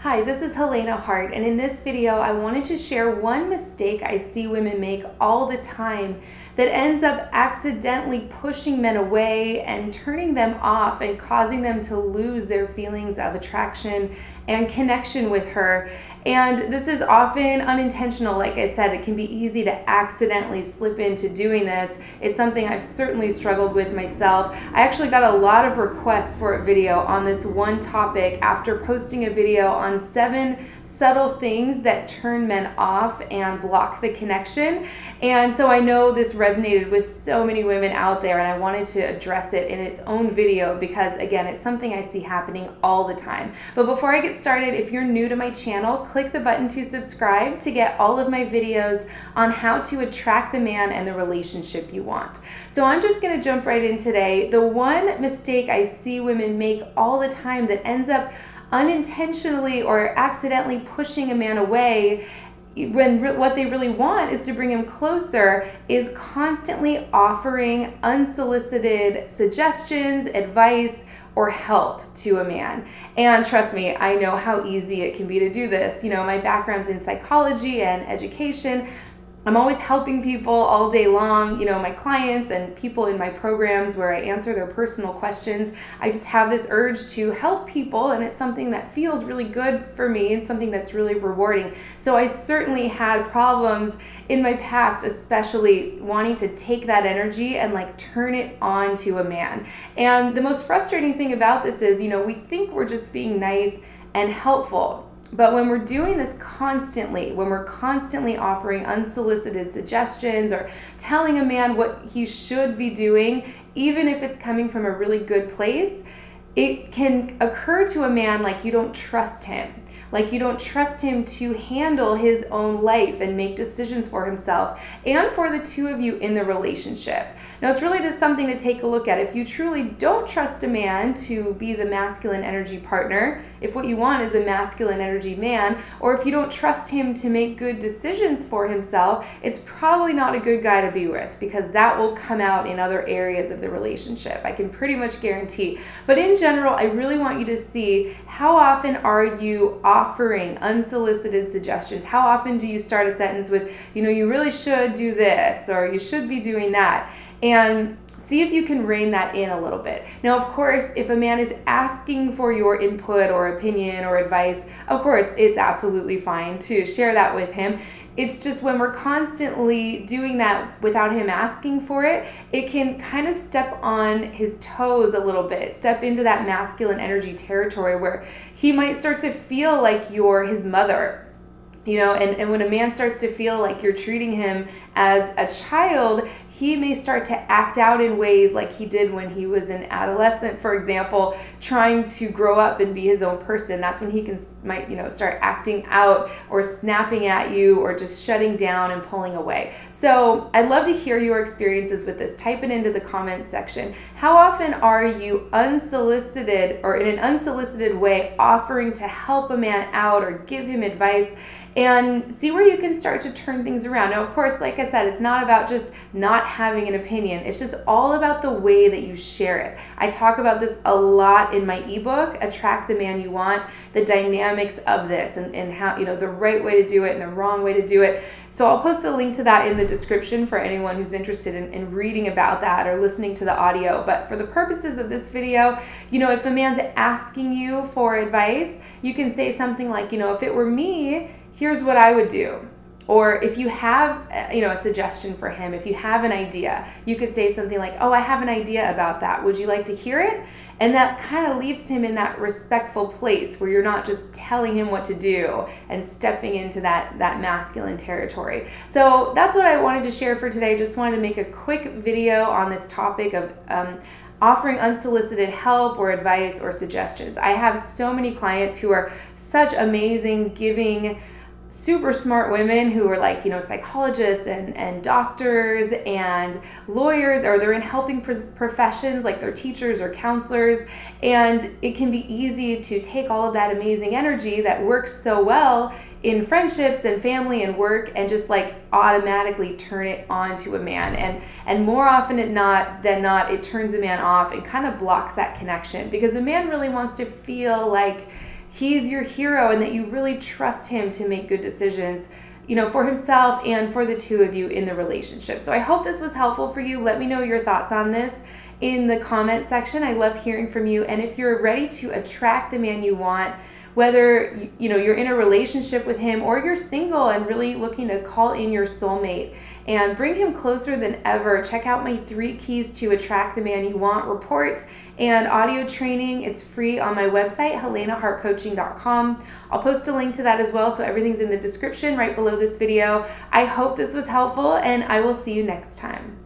Hi, this is Helena Hart, and in this video I wanted to share one mistake I see women make all the time that ends up accidentally pushing men away and turning them off and causing them to lose their feelings of attraction and connection with her. And this is often unintentional. Like I said, it can be easy to accidentally slip into doing this. It's something I've certainly struggled with myself. I actually got a lot of requests for a video on this one topic after posting a video on 7 subtle things that turn men off and block the connection. And so I know this resonated with so many women out there, and I wanted to address it in its own video because, again, it's something I see happening all the time. But before I get started, if you're new to my channel, click the button to subscribe to get all of my videos on how to attract the man and the relationship you want. So I'm just gonna jump right in today. The one mistake I see women make all the time that ends up unintentionally or accidentally pushing a man away when what they really want is to bring him closer is constantly offering unsolicited suggestions, advice, or help to a man. And trust me, I know how easy it can be to do this. You know, my background's in psychology and education. I'm always helping people all day long, you know, my clients and people in my programs where I answer their personal questions. I just have this urge to help people, and it's something that feels really good for me and something that's really rewarding. So I certainly had problems in my past, especially wanting to take that energy and like turn it on to a man. And the most frustrating thing about this is, you know, we think we're just being nice and helpful. But when we're doing this constantly, when we're constantly offering unsolicited suggestions or telling a man what he should be doing, even if it's coming from a really good place, it can occur to a man like you don't trust him. Like you don't trust him to handle his own life and make decisions for himself and for the two of you in the relationship. Now, it's really just something to take a look at. If you truly don't trust a man to be the masculine energy partner, if what you want is a masculine energy man, or if you don't trust him to make good decisions for himself, it's probably not a good guy to be with because that will come out in other areas of the relationship. I can pretty much guarantee. But in general, I really want you to see how often are you offering unsolicited suggestions? How often do you start a sentence with, you know, you really should do this or you should be doing that? And see if you can rein that in a little bit. Now, of course, if a man is asking for your input or opinion or advice, of course, it's absolutely fine to share that with him. It's just when we're constantly doing that without him asking for it, it can kind of step on his toes a little bit, step into that masculine energy territory where he might start to feel like you're his mother. You know, and when a man starts to feel like you're treating him as a child, he may start to act out in ways like he did when he was an adolescent, for example, trying to grow up and be his own person. That's when he might, you know, start acting out or snapping at you or just shutting down and pulling away. So I'd love to hear your experiences with this. Type it into the comment section. How often are you unsolicited or in an unsolicited way offering to help a man out or give him advice? And see where you can start to turn things around. Now, of course, like I said, it's not about just not having an opinion. It's just all about the way that you share it. I talk about this a lot in my ebook, Attract the Man You Want, the dynamics of this and how, you know, the right way to do it and the wrong way to do it. So I'll post a link to that in the description for anyone who's interested in reading about that or listening to the audio. But for the purposes of this video, you know, if a man's asking you for advice, you can say something like, you know, if it were me, here's what I would do. Or if you have, you know, a suggestion for him, if you have an idea, you could say something like, oh, I have an idea about that. Would you like to hear it? And that kind of leaves him in that respectful place where you're not just telling him what to do and stepping into that masculine territory. So that's what I wanted to share for today. Just wanted to make a quick video on this topic of offering unsolicited help or advice or suggestions. I have so many clients who are such amazing, giving, super smart women who are like, you know, psychologists and doctors and lawyers, or they're in helping professions like they're teachers or counselors. And it can be easy to take all of that amazing energy that works so well in friendships and family and work and just like automatically turn it on to a man. And more often than not, it turns a man off and kind of blocks that connection because the man really wants to feel like he's your hero and that you really trust him to make good decisions, for himself and for the two of you in the relationship. So I hope this was helpful for you. Let me know your thoughts on this in the comment section. I love hearing from you. And if you're ready to attract the man you want, whether you're in a relationship with him or you're single and really looking to call in your soulmate and bring him closer than ever, check out my 3 Keys to Attract the Man You Want report and audio training. It's free on my website, helenahartcoaching.com. I'll post a link to that as well, so everything's in the description right below this video. I hope this was helpful, and I will see you next time.